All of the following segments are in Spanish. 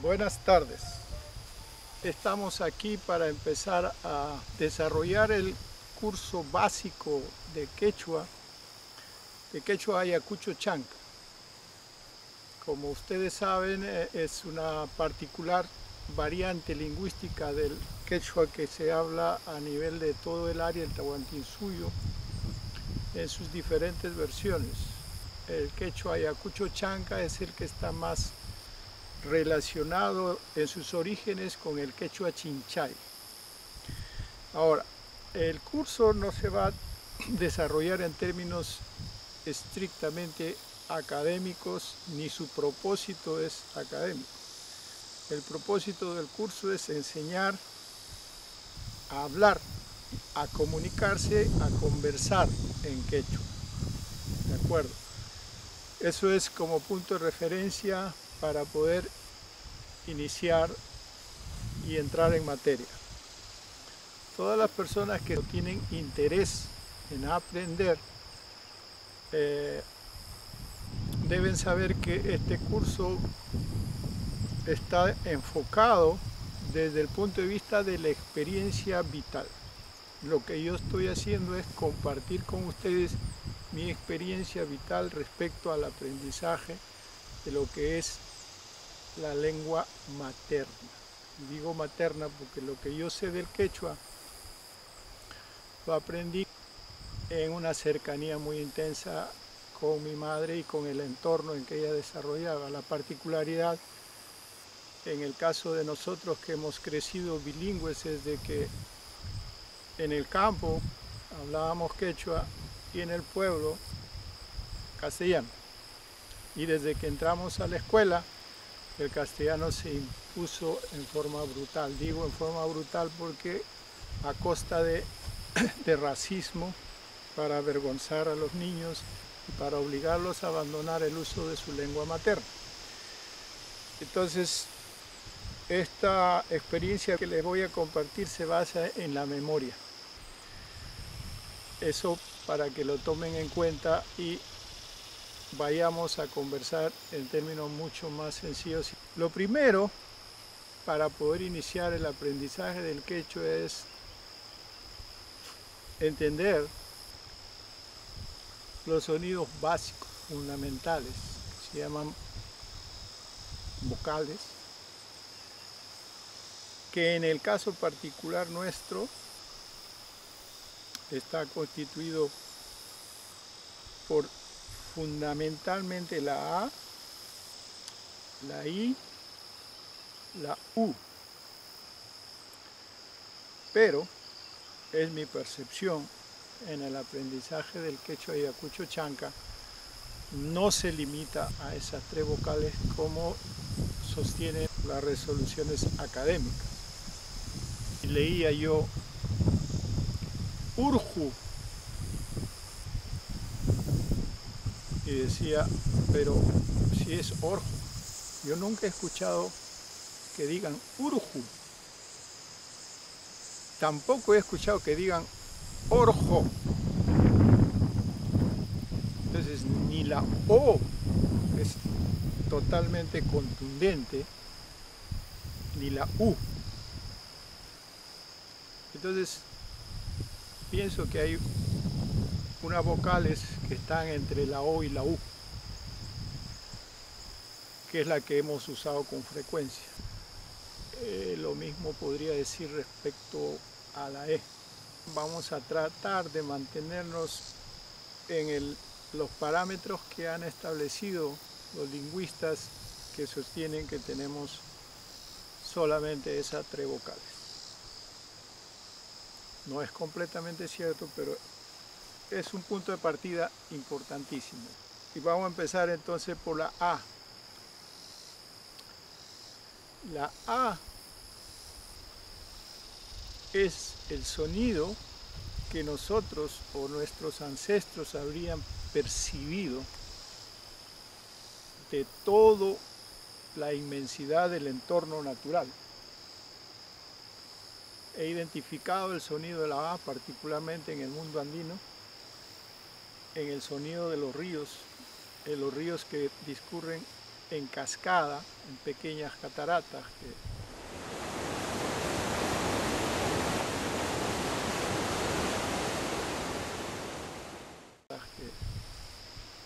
Buenas tardes. Estamos aquí para empezar a desarrollar el curso básico de Quechua Ayacucho Chanca. Como ustedes saben, es una particular variante lingüística del quechua que se habla a nivel de todo el área del Tahuantinsuyo en sus diferentes versiones. El quechua Ayacucho Chanca es el que está más relacionado en sus orígenes con el quechua chinchay. Ahora, el curso no se va a desarrollar en términos estrictamente académicos, ni su propósito es académico. El propósito del curso es enseñar a hablar, a comunicarse, a conversar en quechua. ¿De acuerdo? Eso es como punto de referencia para poder iniciar y entrar en materia. Todas las personas que tienen interés en aprender deben saber que este curso está enfocado desde el punto de vista de la experiencia vital. Lo que yo estoy haciendo es compartir con ustedes mi experiencia vital respecto al aprendizaje de lo que es la lengua materna. Y digo materna porque lo que yo sé del quechua lo aprendí en una cercanía muy intensa con mi madre y con el entorno en que ella desarrollaba. La particularidad en el caso de nosotros que hemos crecido bilingües es de que en el campo hablábamos quechua y en el pueblo castellano. Y desde que entramos a la escuela, el castellano se impuso en forma brutal. Digo en forma brutal porque a costa de racismo, para avergonzar a los niños y para obligarlos a abandonar el uso de su lengua materna. Entonces, esta experiencia que les voy a compartir se basa en la memoria. Eso para que lo tomen en cuenta y vayamos a conversar en términos mucho más sencillos. Lo primero para poder iniciar el aprendizaje del quechua es entender los sonidos básicos, fundamentales, se llaman vocales, que en el caso particular nuestro está constituido por fundamentalmente la A, la I, la U. Pero es mi percepción en el aprendizaje del quechua ayacucho chanca, no se limita a esas tres vocales como sostienen las resoluciones académicas. Y leía yo urju y decía, pero si es orju, yo nunca he escuchado que digan urju, tampoco he escuchado que digan orjo. Entonces ni la O es totalmente contundente, ni la U. Entonces pienso que hay unas vocales que están entre la O y la U, que es la que hemos usado con frecuencia. Lo mismo podría decir respecto a la E. Vamos a tratar de mantenernos en los parámetros que han establecido los lingüistas que sostienen que tenemos solamente esas tres vocales. No es completamente cierto, pero es un punto de partida importantísimo. Y vamos a empezar entonces por la A. La A es el sonido que nosotros o nuestros ancestros habrían percibido de toda la inmensidad del entorno natural. He identificado el sonido de la A particularmente en el mundo andino, en el sonido de los ríos que discurren en cascada, en pequeñas cataratas que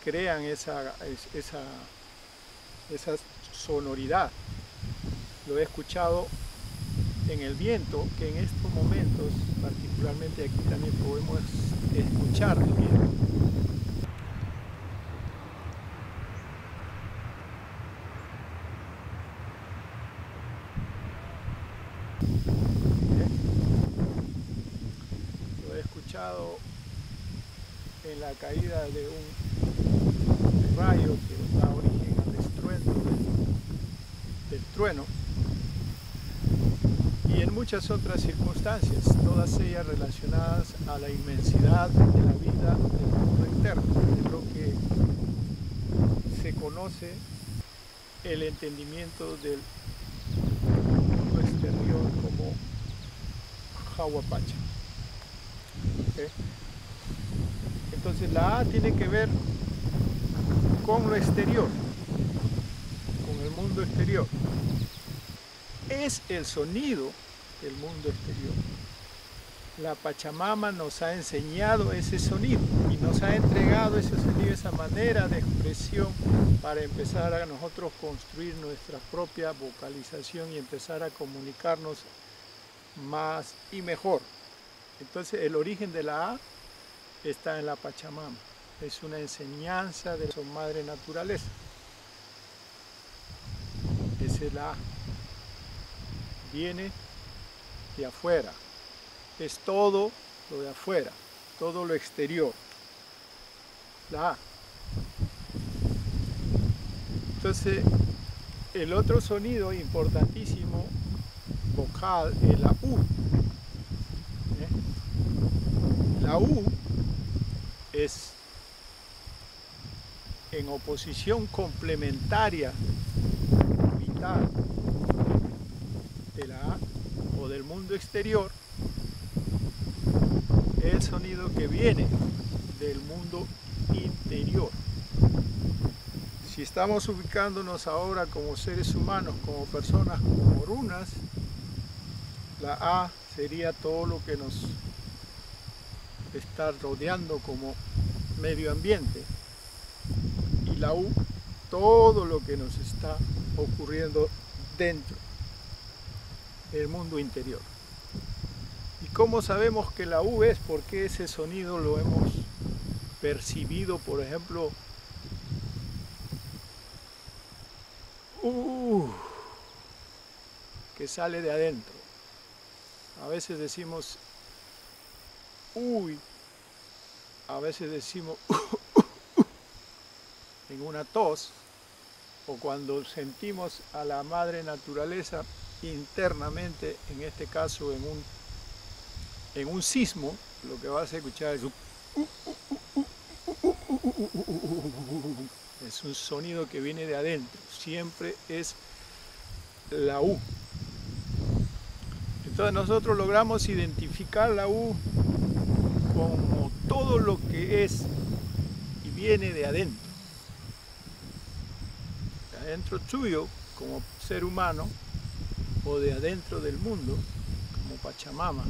crean esa sonoridad. Lo he escuchado en el viento, que en estos momentos, particularmente aquí también podemos escuchar el viento. Lo he escuchado en la caída de un rayo que da origen al estruendo del trueno, y en muchas otras circunstancias, todas ellas relacionadas a la inmensidad de la vida del mundo interno, de lo que se conoce el entendimiento del mundo exterior como Hawapacha. ¿Okay? Entonces la A tiene que ver con lo exterior, con el mundo exterior. Es el sonido del mundo exterior. La Pachamama nos ha enseñado ese sonido y nos ha entregado ese sonido, esa manera de expresión para empezar a nosotros construir nuestra propia vocalización y empezar a comunicarnos más y mejor. Entonces el origen de la A está en la Pachamama. Es una enseñanza de su madre naturaleza. Esa es la A. Viene de afuera. Es todo lo de afuera, todo lo exterior. La A. Entonces, el otro sonido importantísimo vocal es la U. La U es en oposición complementaria vital de la A o del mundo exterior, el sonido que viene del mundo interior. Si estamos ubicándonos ahora como seres humanos, como personas, como runas, la A sería todo lo que nos está rodeando como medio ambiente, y la U todo lo que nos está ocurriendo dentro del mundo interior. ¿Y cómo sabemos que la U es? Porque ese sonido lo hemos percibido, por ejemplo, que sale de adentro. A veces decimos uy, a veces decimos en una tos, o cuando sentimos a la madre naturaleza internamente, en este caso en un sismo, lo que vas a escuchar es un sonido que viene de adentro, siempre es la U. Entonces nosotros logramos identificar la U como todo lo que es y viene de adentro. De adentro tuyo como ser humano, o de adentro del mundo como Pachamama.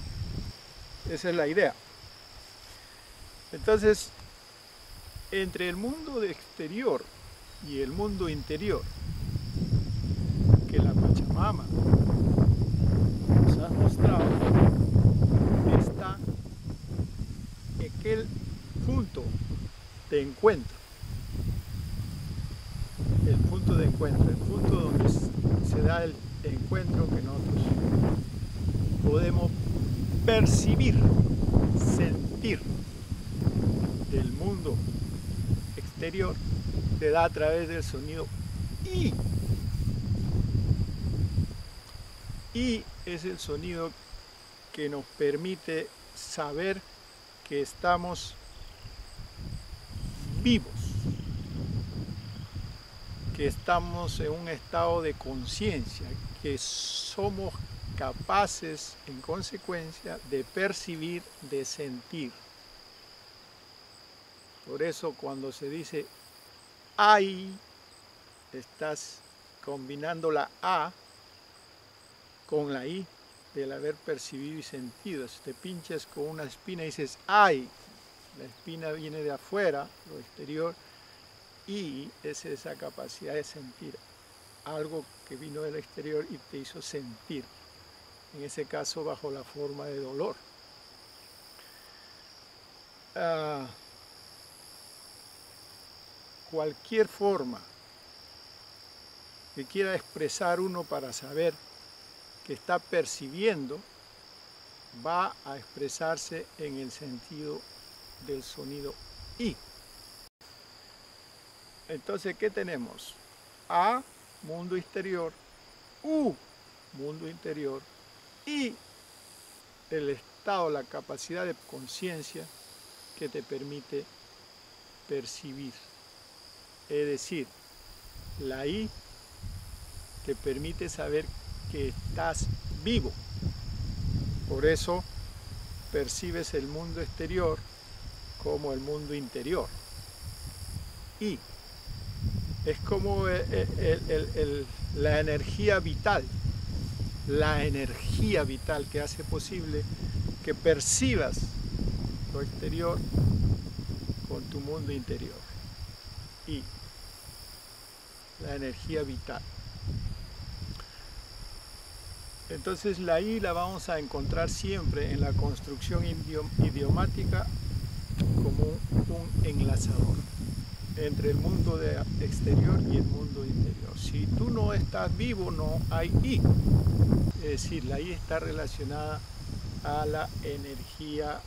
Esa es la idea. Entonces, entre el mundo exterior y el mundo interior, que la Pachamama nos ha mostrado, está aquel punto de encuentro. El punto de encuentro, el punto donde se da el encuentro que nosotros podemos percibir, sentir del mundo exterior, se da a través del sonido I. I es el sonido que nos permite saber que estamos vivos, que estamos en un estado de conciencia, que somos capaces en consecuencia de percibir, de sentir. Por eso cuando se dice ay, estás combinando la A con la I del haber percibido y sentido. Si te pinchas con una espina y dices ¡ay! La espina viene de afuera, lo exterior, y es esa capacidad de sentir algo que vino del exterior y te hizo sentir, en ese caso bajo la forma de dolor. Cualquier forma que quiera expresar uno para saber que está percibiendo va a expresarse en el sentido del sonido I. Entonces, ¿qué tenemos? A, mundo exterior, U, mundo interior, y el estado, la capacidad de conciencia que te permite percibir. Es decir, la I te permite saber que estás vivo. Por eso percibes el mundo exterior como el mundo interior. Y es como la energía vital que hace posible que percibas lo exterior con tu mundo interior. Y la energía vital. Entonces la I la vamos a encontrar siempre en la construcción idiomática como un enlazador entre el mundo exterior y el mundo interior. Si tú no estás vivo, no hay I. Es decir, la I está relacionada a la energía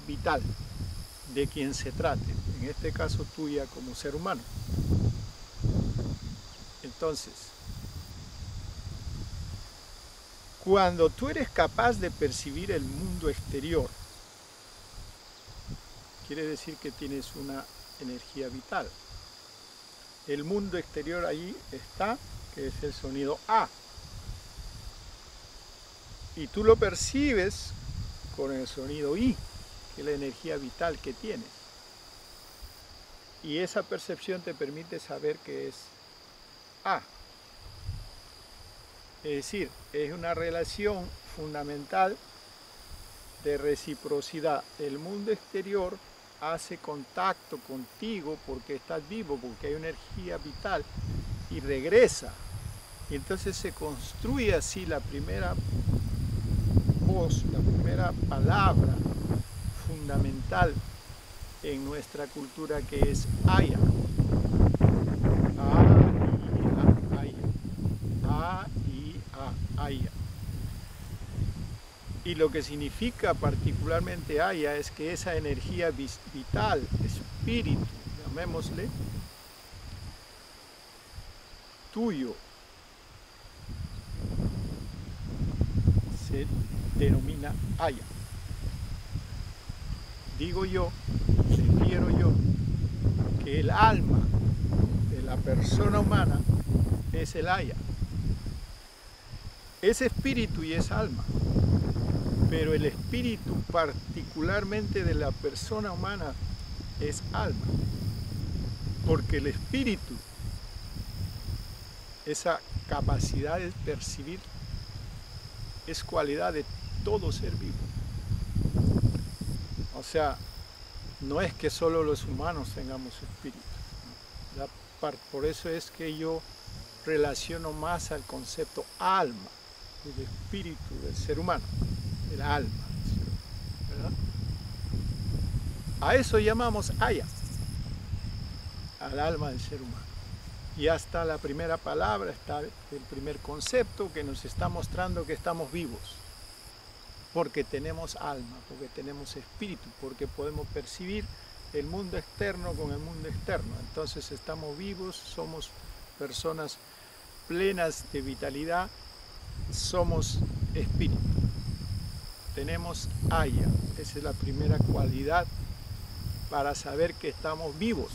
vital de quien se trate, en este caso tuya como ser humano. Entonces, cuando tú eres capaz de percibir el mundo exterior, quiere decir que tienes una energía vital. El mundo exterior ahí está, que es el sonido A. Y tú lo percibes con el sonido I, que es la energía vital que tienes. Y esa percepción te permite saber que es A. Es decir, es una relación fundamental de reciprocidad. El mundo exterior hace contacto contigo porque estás vivo, porque hay una energía vital y regresa. Y entonces se construye así la primera voz, la primera palabra fundamental en nuestra cultura, que es Aya. Aya. Y lo que significa particularmente Aya es que esa energía vital, espíritu, llamémosle, tuyo, se denomina Aya. Digo yo, refiero yo, que el alma de la persona humana es el Aya. Es espíritu y es alma, pero el espíritu particularmente de la persona humana es alma, porque el espíritu, esa capacidad de percibir, es cualidad de todo ser vivo. O sea, no es que solo los humanos tengamos espíritu. Por eso es que yo relaciono más al concepto alma, el espíritu del ser humano, el alma, ¿verdad? A eso llamamos Aya, al alma del ser humano. Y hasta la primera palabra, está el primer concepto que nos está mostrando que estamos vivos, porque tenemos alma, porque tenemos espíritu, porque podemos percibir el mundo externo con el mundo externo. Entonces estamos vivos, somos personas plenas de vitalidad, somos espíritu, tenemos Aya. Esa es la primera cualidad para saber que estamos vivos.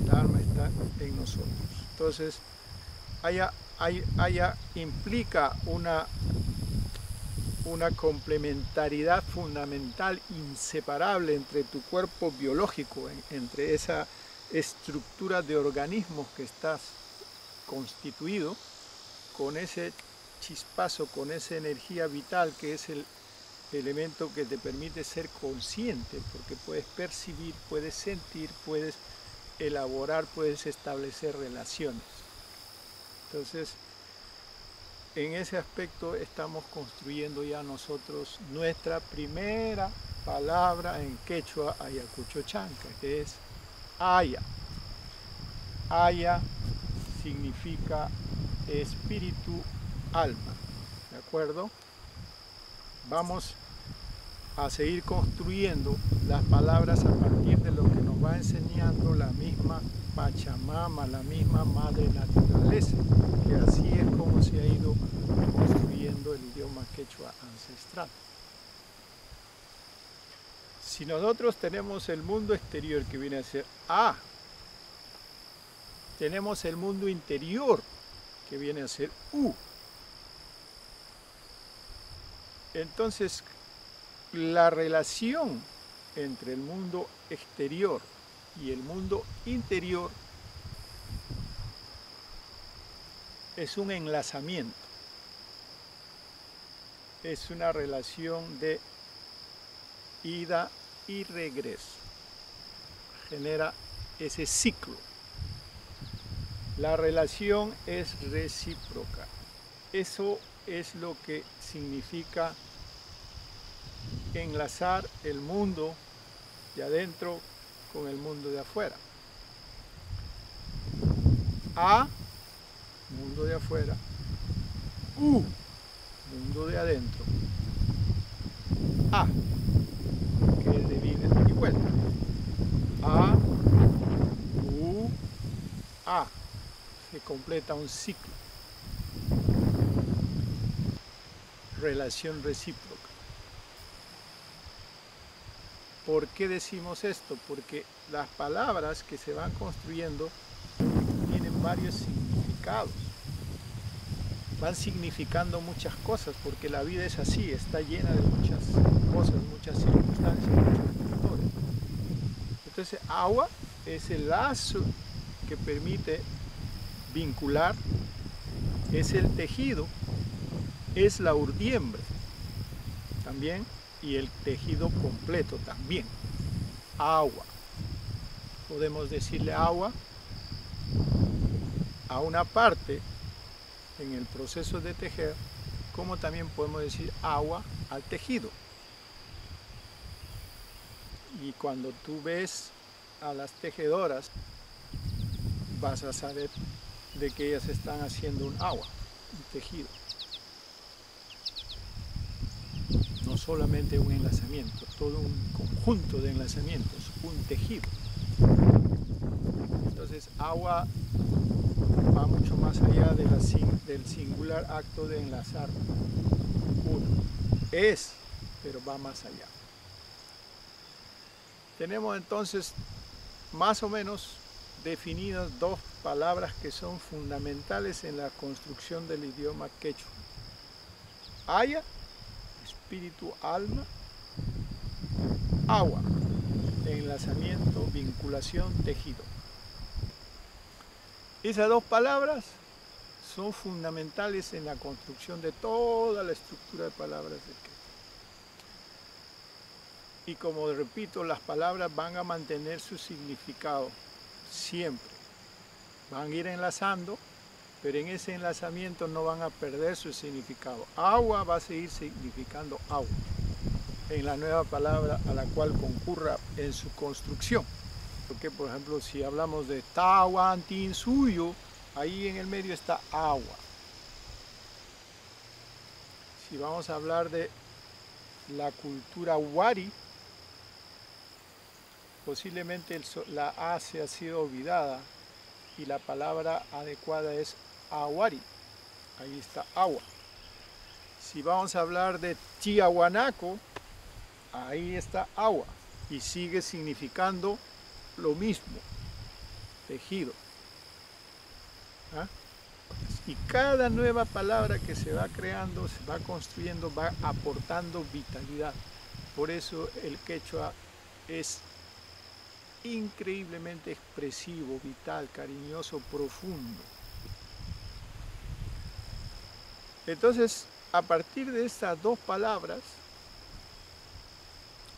El alma está en nosotros. Entonces, Aya implica una complementariedad fundamental, inseparable entre tu cuerpo biológico, entre esa estructura de organismos que estás constituido con ese chispazo, con esa energía vital que es el elemento que te permite ser consciente, porque puedes percibir, puedes sentir, puedes elaborar, puedes establecer relaciones. Entonces, en ese aspecto estamos construyendo ya nosotros nuestra primera palabra en quechua ayacucho chanca, que es Aya. Aya significa espíritu, alma, ¿de acuerdo? Vamos a seguir construyendo las palabras a partir de lo que nos va enseñando la misma Pachamama, la misma Madre Naturaleza, que así es como se ha ido construyendo el idioma quechua ancestral. Si nosotros tenemos el mundo exterior que viene a ser A, tenemos el mundo interior que viene a ser U. Entonces, la relación entre el mundo exterior y el mundo interior es un enlazamiento, es una relación de ida y regreso, genera ese ciclo. La relación es recíproca, eso es lo que significa enlazar el mundo de adentro con el mundo de afuera. A, mundo de afuera. U, mundo de adentro. A, que es de ida y vuelta. A, U, A. Se completa un ciclo. Relación recíproca. ¿Por qué decimos esto? Porque las palabras que se van construyendo tienen varios significados. Van significando muchas cosas, porque la vida es así, está llena de muchas cosas, muchas circunstancias, muchos factores. Entonces, agua es el lazo que permite vincular, es el tejido, es la urdiembre también, y el tejido completo también. Agua. Podemos decirle agua a una parte en el proceso de tejer, como también podemos decir agua al tejido. Y cuando tú ves a las tejedoras, vas a saber de que ellas están haciendo un agua, un tejido. No solamente un enlazamiento, todo un conjunto de enlazamientos, un tejido. Entonces, agua va mucho más allá de del singular acto de enlazar uno. Es, pero va más allá. Tenemos entonces más o menos definidas dos palabras que son fundamentales en la construcción del idioma quechua. Aya, espíritu, alma. Agua, enlazamiento, vinculación, tejido. Esas dos palabras son fundamentales en la construcción de toda la estructura de palabras del quechua. Y como repito, las palabras van a mantener su significado siempre. Van a ir enlazando, pero en ese enlazamiento no van a perder su significado. Agua va a seguir significando agua en la nueva palabra a la cual concurra en su construcción. Porque, por ejemplo, si hablamos de Tahuantinsuyo, ahí en el medio está agua. Si vamos a hablar de la cultura Wari, posiblemente la A se ha sido olvidada y la palabra adecuada es Awari. Ahí está agua. Si vamos a hablar de Tiahuanaco, ahí está agua y sigue significando lo mismo, tejido. ¿Ah? Y cada nueva palabra que se va creando, se va construyendo, va aportando vitalidad. Por eso el quechua es increíblemente expresivo, vital, cariñoso, profundo. Entonces, a partir de estas dos palabras,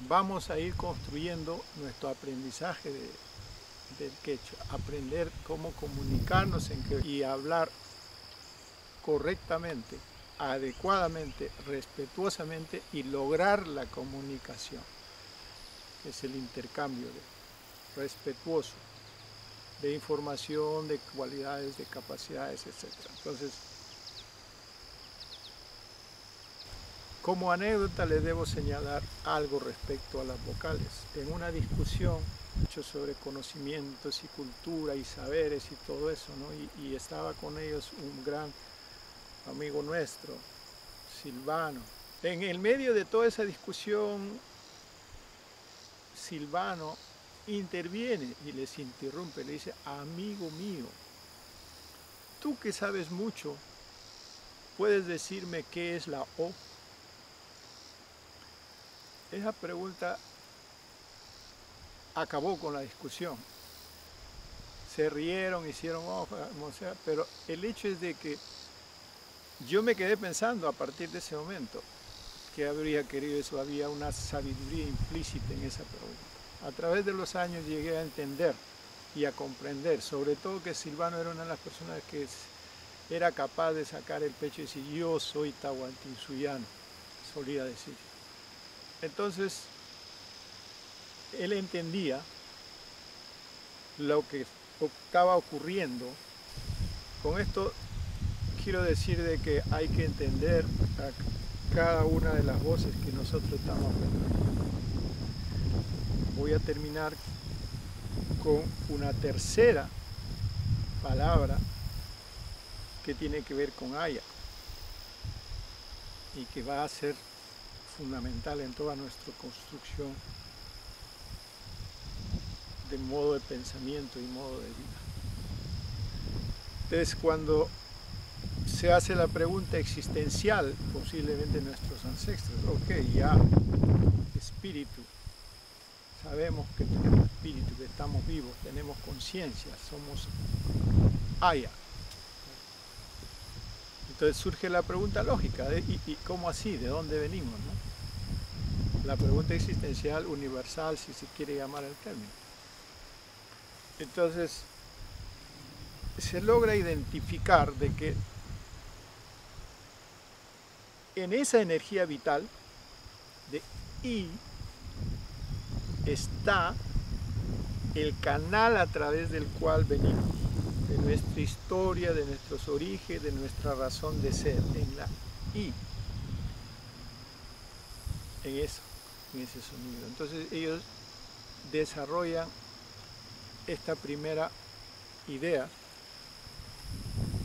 vamos a ir construyendo nuestro aprendizaje del quechua, aprender cómo comunicarnos y hablar correctamente, adecuadamente, respetuosamente y lograr la comunicación. Es el intercambio respetuoso de información, de cualidades, de capacidades, etc. Entonces, como anécdota les debo señalar algo respecto a las vocales. En una discusión sobre conocimientos y cultura y saberes y todo eso, ¿no? Y estaba con ellos un gran amigo nuestro, Silvano. En el medio de toda esa discusión, Silvano interviene y les interrumpe, le dice: amigo mío, tú que sabes mucho, ¿puedes decirme qué es la O? Esa pregunta acabó con la discusión. Se rieron, hicieron o sea, pero el hecho es de que yo me quedé pensando a partir de ese momento que habría querido eso, había una sabiduría implícita en esa pregunta. A través de los años llegué a entender y a comprender, sobre todo que Silvano era una de las personas que era capaz de sacar el pecho y decir: yo soy tahuantinsuyano, solía decir. Entonces, él entendía lo que estaba ocurriendo. Con esto quiero decir de que hay que entender a cada una de las voces que nosotros estamos aprendiendo. Voy a terminar con una tercera palabra que tiene que ver con Aya y que va a ser fundamental en toda nuestra construcción de modo de pensamiento y modo de vida. Entonces, cuando se hace la pregunta existencial, posiblemente nuestros ancestros, ok, ya, espíritu, sabemos que tenemos espíritu, que estamos vivos, tenemos conciencia, somos Aya. Entonces surge la pregunta lógica, ¿y cómo así? ¿De dónde venimos, no? La pregunta existencial, universal, si se quiere llamar el término. Entonces, se logra identificar de que en esa energía vital de I está el canal a través del cual venimos, de nuestra historia, de nuestros orígenes, de nuestra razón de ser, en la I, en eso, en ese sonido. Entonces ellos desarrollan esta primera idea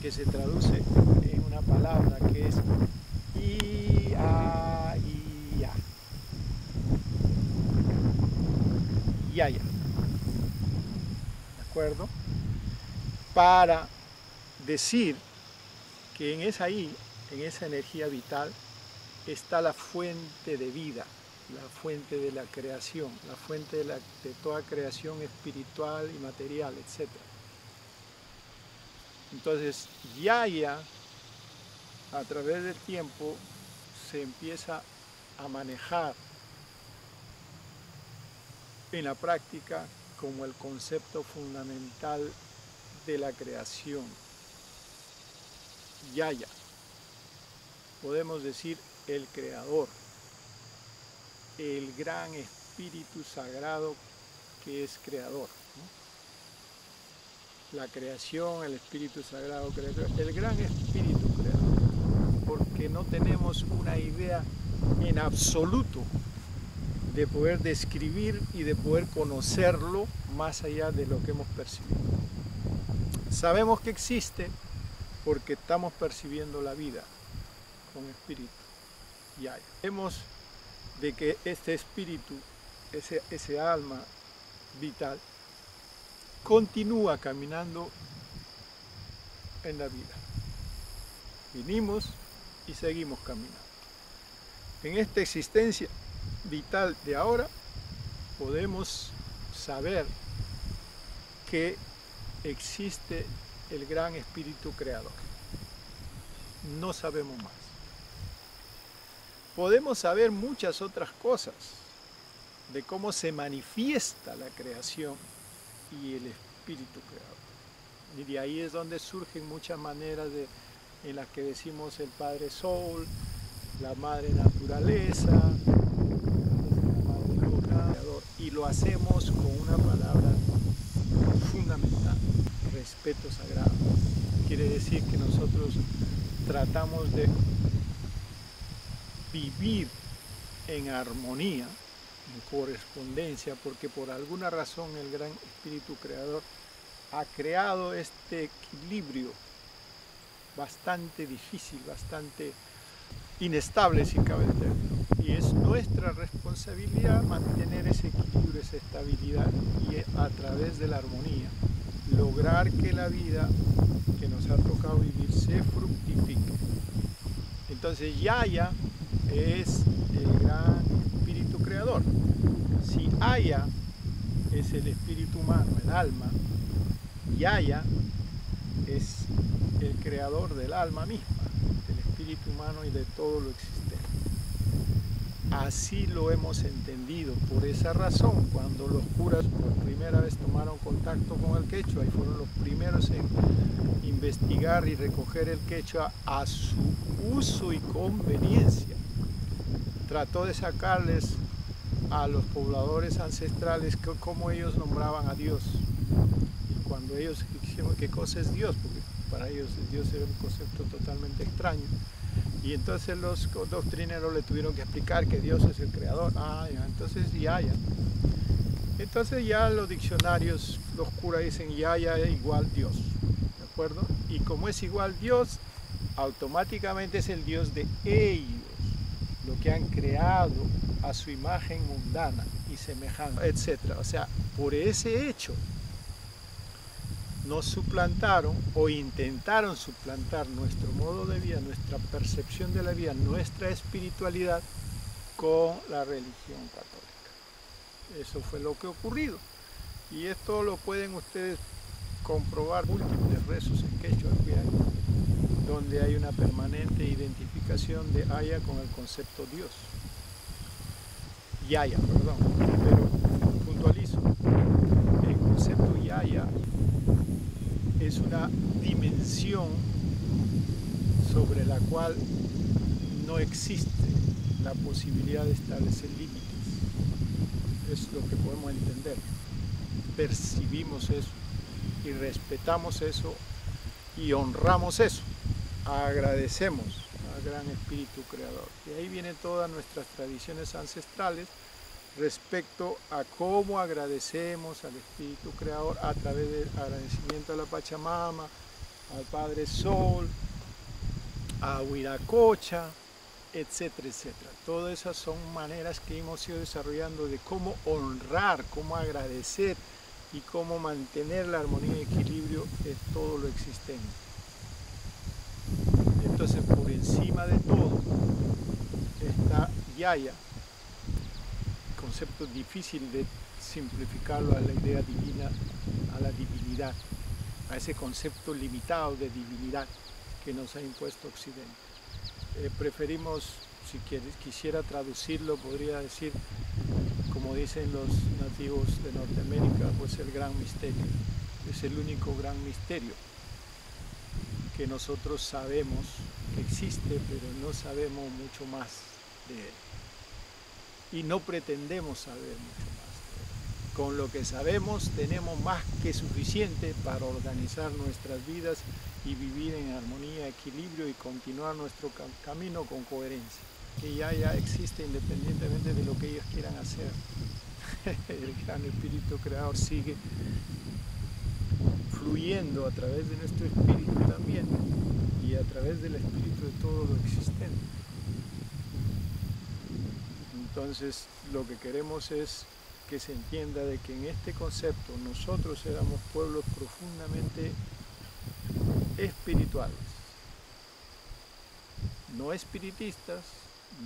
que se traduce en una palabra que es I-A-I-A. Yaya. ¿De acuerdo? Para decir que en esa I, en esa energía vital, está la fuente de vida, la fuente de la creación, la fuente de toda creación espiritual y material, etc. Entonces, Yaya, a través del tiempo, se empieza a manejar en la práctica como el concepto fundamental de la creación. Yaya, podemos decir el creador, el gran espíritu sagrado que es creador, ¿no? La creación, el espíritu sagrado creador, el gran espíritu creador, porque no tenemos una idea en absoluto de poder describir y de poder conocerlo más allá de lo que hemos percibido. Sabemos que existe porque estamos percibiendo la vida con espíritu. Ya vemos de que este espíritu, ese alma vital, continúa caminando en la vida. Vinimos y seguimos caminando. En esta existencia vital de ahora podemos saber que existe el gran espíritu creador. no sabemos más. Podemos saber muchas otras cosas de cómo se manifiesta la creación y el espíritu creador. Y de ahí es donde surgen muchas maneras en las que decimos el Padre Sol, la Madre Naturaleza, la Madre Luna, y lo hacemos con una palabra fundamental: respeto sagrado. Quiere decir que nosotros tratamos de vivir en armonía, en correspondencia, porque por alguna razón el gran espíritu creador ha creado este equilibrio bastante difícil, bastante inestable, si cabe el término. Y es nuestra responsabilidad mantener ese equilibrio, esa estabilidad, y a través de la armonía lograr que la vida que nos ha tocado vivir se fructifique. Entonces Yaya es el gran espíritu creador. Si Aya es el espíritu humano, el alma, Yaya es el creador del alma misma, del espíritu humano y de todo lo existente. Así lo hemos entendido. Por esa razón, cuando los curas por primera vez tomaron contacto con el quechua y fueron los primeros en investigar y recoger el quechua a su uso y conveniencia, trató de sacarles a los pobladores ancestrales cómo ellos nombraban a Dios. Y cuando ellos dijeron qué cosa es Dios, porque para ellos Dios era un concepto totalmente extraño, y entonces los doctrineros le tuvieron que explicar que Dios es el creador. Entonces ya. Entonces ya los diccionarios, los curas dicen Yaya es igual Dios, ¿de acuerdo? Y como es igual Dios, automáticamente es el Dios de ellos, lo que han creado a su imagen mundana y semejanza, etc. O sea, por ese hecho nos suplantaron o intentaron suplantar nuestro modo de vida, nuestra percepción de la vida, nuestra espiritualidad con la religión católica. Eso fue lo que ha ocurrido. Y esto lo pueden ustedes comprobar múltiples rezos en quechua que hay, donde hay una permanente identificación de Aya con el concepto Dios. Yaya, perdón, pero puntualizo. El concepto Yaya es una dimensión sobre la cual no existe la posibilidad de establecer límites. Es lo que podemos entender. Percibimos eso y respetamos eso y honramos eso. Agradecemos al gran espíritu creador. Y ahí vienen todas nuestras tradiciones ancestrales respecto a cómo agradecemos al espíritu creador a través del agradecimiento a la Pachamama, al Padre Sol, a Huiracocha, etcétera, etcétera. Todas esas son maneras que hemos ido desarrollando de cómo honrar, cómo agradecer y cómo mantener la armonía y equilibrio en todo lo existente. Entonces, por encima de todo está Yaya, concepto difícil de simplificarlo a la idea divina, a la divinidad, a ese concepto limitado de divinidad que nos ha impuesto Occidente. Preferimos, si quisiera traducirlo, podría decir, como dicen los nativos de Norteamérica, pues el gran misterio. Es el único gran misterio que nosotros sabemos que existe, pero no sabemos mucho más de él. Y no pretendemos saber mucho más de él. Con lo que sabemos tenemos más que suficiente para organizar nuestras vidas y vivir en armonía, equilibrio y continuar nuestro camino con coherencia, que ya existe independientemente de lo que ellos quieran hacer. El gran espíritu creador sigue fluyendo a través de nuestro espíritu también y a través del espíritu de todo lo existente. Entonces lo que queremos es que se entienda de que en este concepto nosotros éramos pueblos profundamente espirituales, no espiritistas,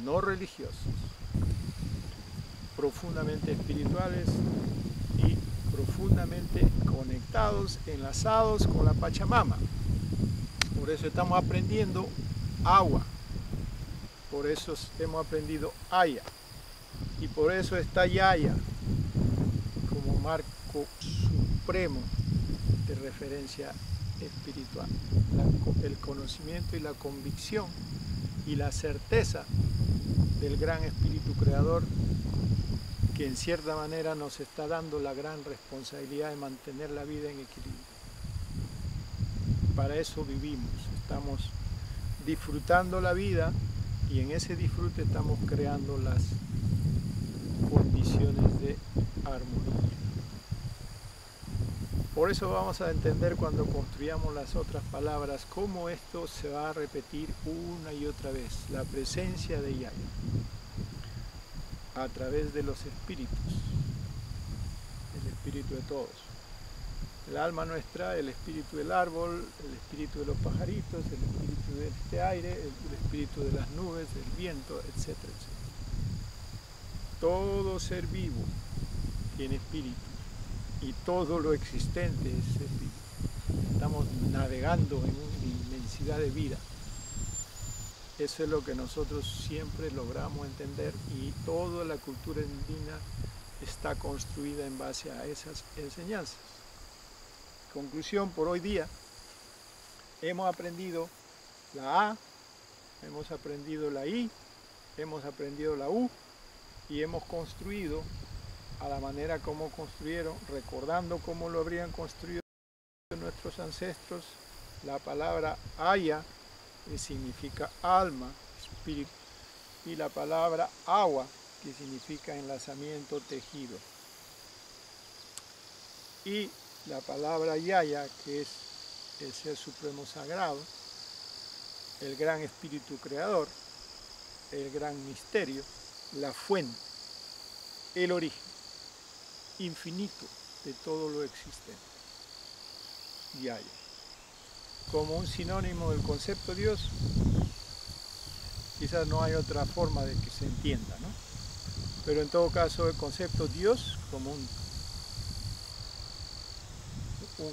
no religiosos, profundamente espirituales y profundamente conectados, enlazados con la Pachamama. Por eso estamos aprendiendo agua. Por eso hemos aprendido Aya. Y por eso está Yaya como marco supremo de referencia espiritual. El conocimiento y la convicción y la certeza del gran espíritu creador, que en cierta manera nos está dando la gran responsabilidad de mantener la vida en equilibrio. Para eso vivimos, estamos disfrutando la vida y en ese disfrute estamos creando las condiciones de armonía. Por eso vamos a entender cuando construyamos las otras palabras cómo esto se va a repetir una y otra vez, la presencia de Yaya a través de los espíritus, el espíritu de todos. El alma nuestra, el espíritu del árbol, el espíritu de los pajaritos, el espíritu de este aire, el espíritu de las nubes, del viento, etcétera, etcétera. Todo ser vivo tiene espíritu y todo lo existente es espíritu. Estamos navegando en una inmensidad de vida. Eso es lo que nosotros siempre logramos entender y toda la cultura andina está construida en base a esas enseñanzas. Conclusión por hoy día, hemos aprendido la A, hemos aprendido la I, hemos aprendido la U y hemos construido a la manera como construyeron, recordando cómo lo habrían construido nuestros ancestros, la palabra Aya, que significa alma, espíritu, y la palabra agua, que significa enlazamiento, tejido. Y la palabra Yaya, que es el Ser Supremo Sagrado, el gran espíritu creador, el gran misterio, la fuente, el origen infinito de todo lo existente. Yaya. Como un sinónimo del concepto Dios, quizás no hay otra forma de que se entienda, ¿no? Pero en todo caso el concepto Dios como un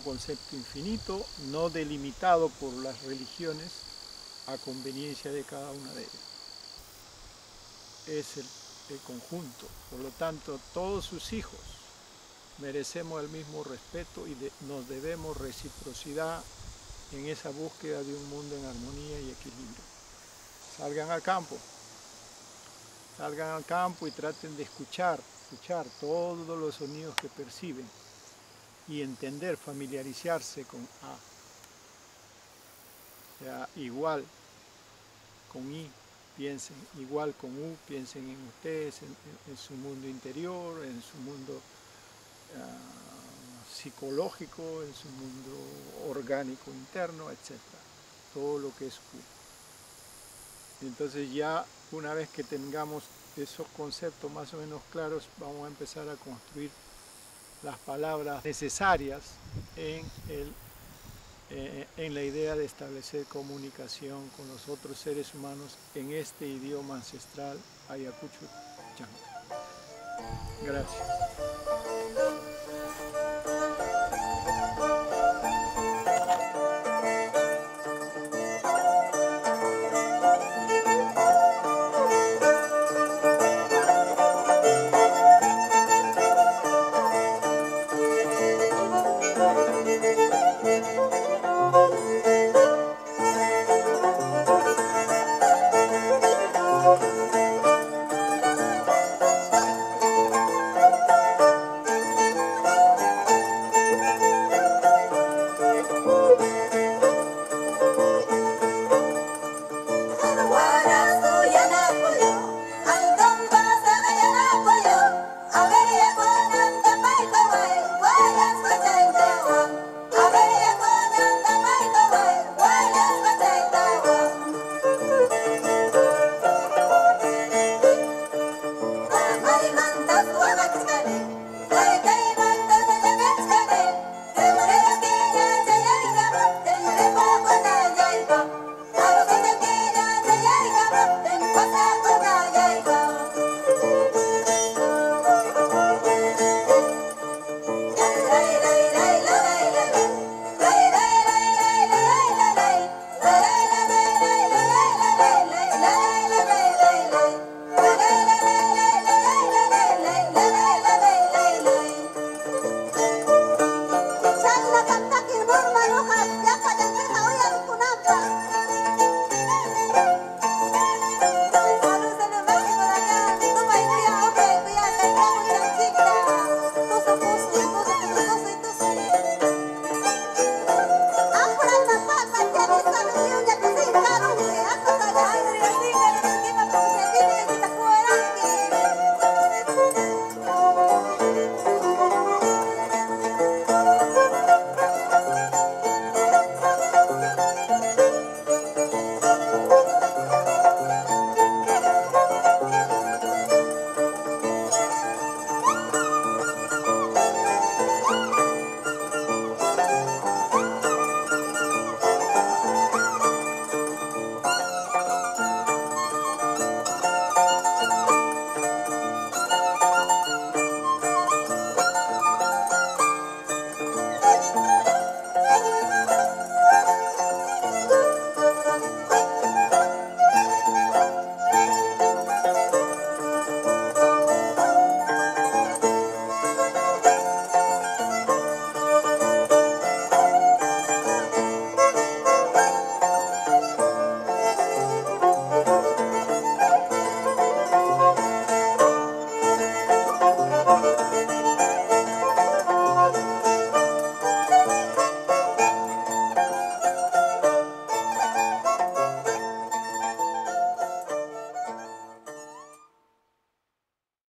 concepto infinito, no delimitado por las religiones a conveniencia de cada una de ellas. Es el conjunto, por lo tanto todos sus hijos merecemos el mismo respeto y nos debemos reciprocidad en esa búsqueda de un mundo en armonía y equilibrio. Salgan al campo y traten de escuchar todos los sonidos que perciben y entender, familiarizarse con A. O sea, igual con I, piensen, igual con U, piensen en ustedes, en su mundo interior, en su mundo psicológico, en su mundo orgánico interno, etc. Todo lo que es Q. Entonces ya una vez que tengamos esos conceptos más o menos claros, vamos a empezar a construir las palabras necesarias en la idea de establecer comunicación con los otros seres humanos en este idioma ancestral Ayacucho Chanca. Gracias.